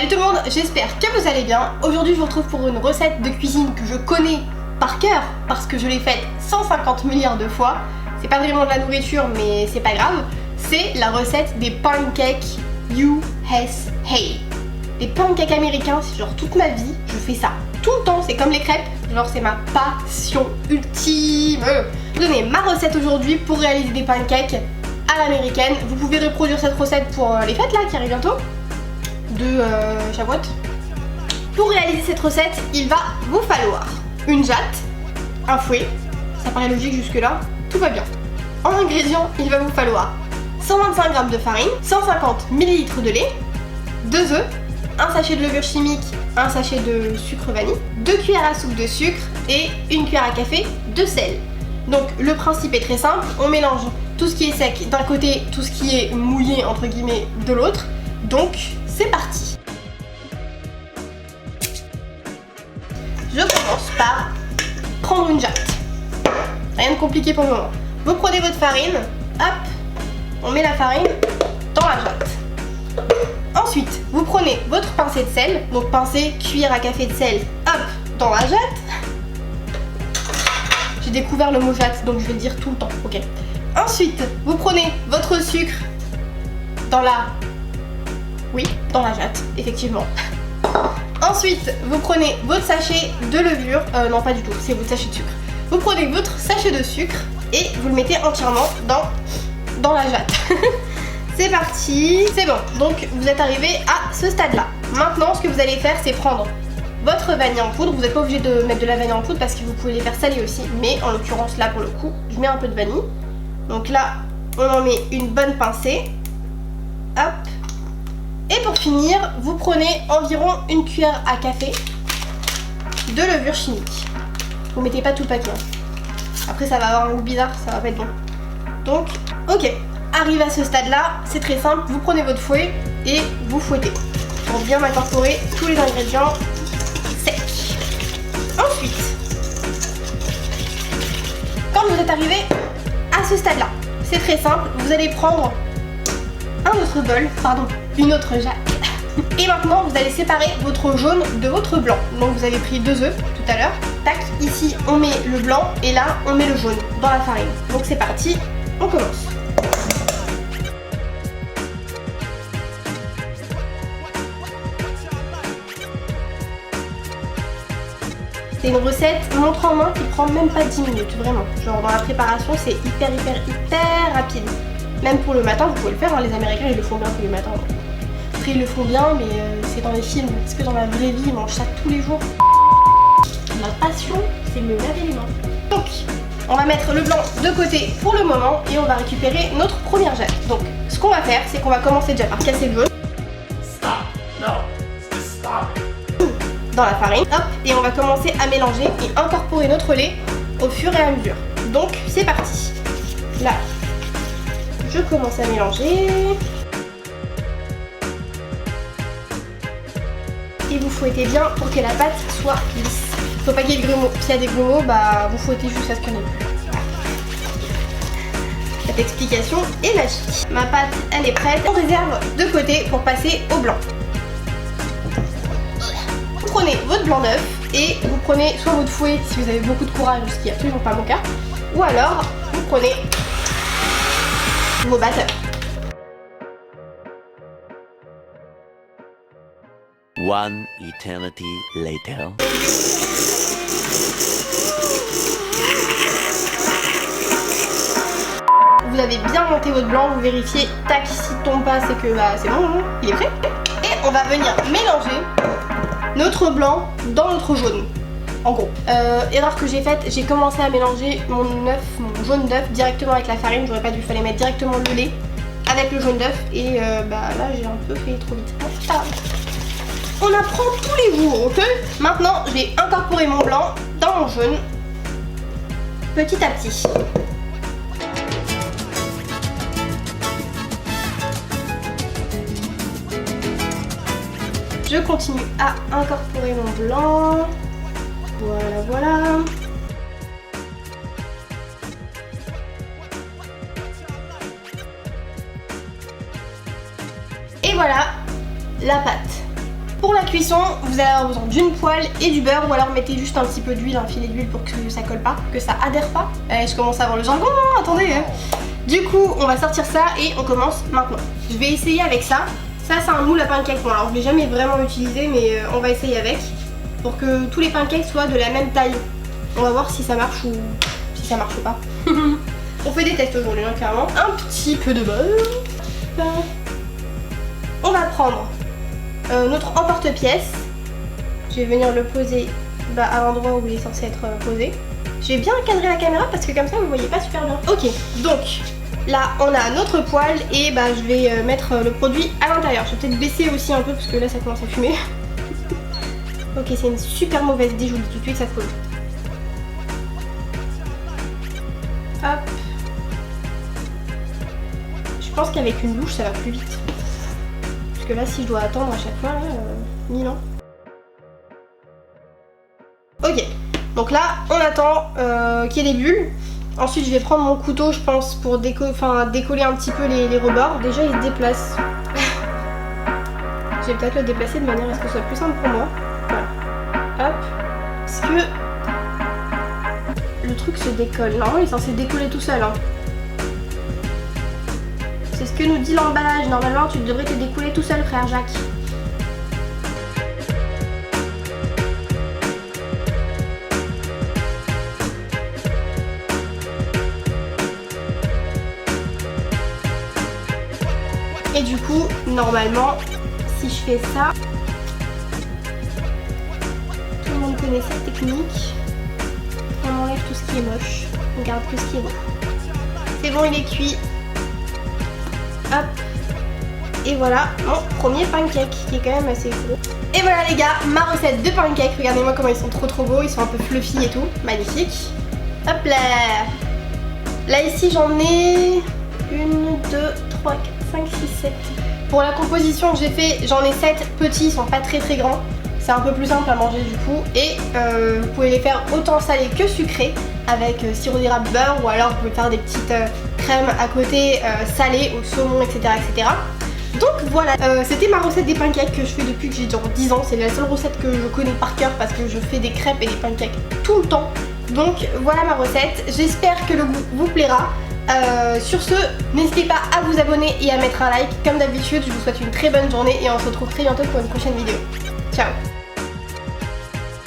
Salut tout le monde, j'espère que vous allez bien. Aujourd'hui je vous retrouve pour une recette de cuisine que je connais par cœur parce que je l'ai faite 150 milliards de fois. C'est pas vraiment de la nourriture mais c'est pas grave. C'est la recette des pancakes USA. Les pancakes américains, c'est genre toute ma vie, je fais ça tout le temps, c'est comme les crêpes, genre c'est ma passion ultime. Je vais vous donner ma recette aujourd'hui pour réaliser des pancakes à l'américaine. Vous pouvez reproduire cette recette pour les fêtes là qui arrivent bientôt de Shavuot. Pour réaliser cette recette, il va vous falloir une jatte, un fouet, ça paraît logique jusque là, tout va bien. En ingrédients, il va vous falloir 125 g de farine, 150 ml de lait, 2 œufs, un sachet de levure chimique, un sachet de sucre vanille, 2 cuillères à soupe de sucre et une cuillère à café de sel. Donc le principe est très simple, on mélange tout ce qui est sec d'un côté, tout ce qui est mouillé entre guillemets de l'autre. Donc c'est parti. Je commence par prendre une jatte. Rien de compliqué pour le moment. Vous prenez votre farine, hop, on met la farine dans la jatte. Ensuite, vous prenez votre pincée de sel, donc pincée, cuillère à café de sel, hop, dans la jatte. J'ai découvert le mot jatte, donc je vais le dire tout le temps, ok. Ensuite, vous prenez votre sucre dans la... Oui, dans la jatte, effectivement. Ensuite, vous prenez votre sachet de levure, non pas du tout, c'est votre sachet de sucre. Vous prenez votre sachet de sucre et vous le mettez entièrement dans la jatte. C'est parti, c'est bon, donc vous êtes arrivé à ce stade-là. Maintenant, ce que vous allez faire, c'est prendre votre vanille en poudre. Vous n'êtes pas obligé de mettre de la vanille en poudre parce que vous pouvez les faire saler aussi, mais en l'occurrence, là pour le coup, je mets un peu de vanille. Donc là, on en met une bonne pincée. Hop. Et pour finir, vous prenez environ une cuillère à café de levure chimique. Vous mettez pas tout le paquet. Après, ça va avoir un goût bizarre, ça va pas être bon. Donc, ok. Arrivé à ce stade-là, c'est très simple. Vous prenez votre fouet et vous fouettez pour bien incorporer tous les ingrédients secs. Ensuite, quand vous êtes arrivé à ce stade-là, c'est très simple. Vous allez prendre un autre bol, une autre jatte. Et maintenant, vous allez séparer votre jaune de votre blanc. Donc, vous avez pris 2 œufs tout à l'heure. Tac, ici, on met le blanc et là, on met le jaune dans la farine. Donc, c'est parti, on commence. C'est une recette montre en main qui prend même pas 10 minutes, vraiment. Genre dans la préparation, c'est hyper rapide. Même pour le matin, vous pouvez le faire, hein. Les Américains, ils le font bien tous les matins. Après, ils le font bien, mais c'est dans les films. Parce que dans la vraie vie, ils mangent ça tous les jours. Ma passion, c'est me laver les mains. Donc, on va mettre le blanc de côté pour le moment et on va récupérer notre première jatte. Donc, ce qu'on va faire, c'est qu'on va commencer déjà par casser le jaune. Dans la farine, hop, et on va commencer à mélanger et incorporer notre lait au fur et à mesure. Donc c'est parti. Là, je commence à mélanger. Et vous fouettez bien pour que la pâte soit lisse. Faut pas qu'il y ait de grumeaux. S'il y a des grumeaux, bah vous fouettez jusqu'à ce qu'il n'y en ait plus. Cette explication est magique. Ma pâte, elle est prête. On réserve de côté pour passer au blanc. Vous prenez votre blanc d'œuf et vous prenez soit votre fouet si vous avez beaucoup de courage, ce qui n'est absolument pas mon cas, ou alors vous prenez vos batteurs. One eternity later. Vous avez bien monté votre blanc, vous vérifiez, tac, s'il tombe pas, c'est que bah, c'est bon, il est prêt. Et on va venir mélanger notre blanc dans notre jaune. En gros, erreur que j'ai faite, j'ai commencé à mélanger mon jaune d'œuf directement avec la farine. J'aurais pas dû, fallait mettre directement le lait avec le jaune d'œuf et bah là j'ai un peu fait trop vite. On apprend tous les jours, ok? Maintenant, je vais incorporer mon blanc dans mon jaune petit à petit. Je continue à incorporer mon blanc. Voilà. Et voilà la pâte. Pour la cuisson, vous allez avoir besoin d'une poêle et du beurre, ou alors mettez juste un petit peu d'huile, un filet d'huile pour que ça colle pas, que ça adhère pas. Je commence à avoir le jargon, attendez hein. Du coup, on va sortir ça et on commence maintenant. Je vais essayer avec ça. Ça, c'est un moule à pancakes. Bon, alors je l'ai jamais vraiment utilisé, mais on va essayer avec pour que tous les pancakes soient de la même taille. On va voir si ça marche ou si ça marche pas. On fait des tests aujourd'hui, hein, clairement. Un petit peu de beurre. On va prendre notre emporte-pièce. Je vais venir le poser à l'endroit où il est censé être posé. Je vais bien cadrer la caméra parce que comme ça vous voyez pas super bien. Ok, donc là on a notre poêle et je vais mettre le produit à l'intérieur. Je vais peut-être baisser aussi un peu parce que là ça commence à fumer. Ok, c'est une super mauvaise idée, je vous le dis tout de suite, ça colle. Hop. Je pense qu'avec une louche ça va plus vite. Parce que là si je dois attendre à chaque fois, 1000 ans. Ok, donc là on attend qu'il y ait des bulles. Ensuite je vais prendre mon couteau je pense pour décoller un petit peu les rebords. Déjà il se déplace. Je vais peut-être le déplacer de manière à ce que ce soit plus simple pour moi. Voilà. Hop. Parce que le truc se décolle. Normalement il est censé décoller tout seul. Hein. C'est ce que nous dit l'emballage. Normalement tu devrais te découler tout seul frère Jacques. Et du coup, normalement, si je fais ça, tout le monde connaît cette technique. On enlève tout ce qui est moche, on garde que ce qui est beau. C'est bon, il est cuit. Hop. Et voilà mon premier pancake qui est quand même assez gros. Et voilà les gars, ma recette de pancake. Regardez-moi comment ils sont trop beaux, ils sont un peu fluffy et tout. Magnifique. Hop là. Là ici j'en ai 1, 2, 3, 4. 5, 6, 7. Pour la composition que j'ai fait, j'en ai 7 petits, ils sont pas très grands. C'est un peu plus simple à manger du coup. Et vous pouvez les faire autant salés que sucrés avec sirop d'érable beurre, ou alors vous pouvez faire des petites crèmes à côté salées au saumon, etc. etc. Donc voilà, c'était ma recette des pancakes que je fais depuis que j'ai genre 10 ans. C'est la seule recette que je connais par cœur parce que je fais des crêpes et des pancakes tout le temps. Donc voilà ma recette, j'espère que le goût vous plaira. Sur ce, n'hésitez pas à vous abonner et à mettre un like. Comme d'habitude, je vous souhaite une très bonne journée et on se retrouve très bientôt pour une prochaine vidéo. Ciao!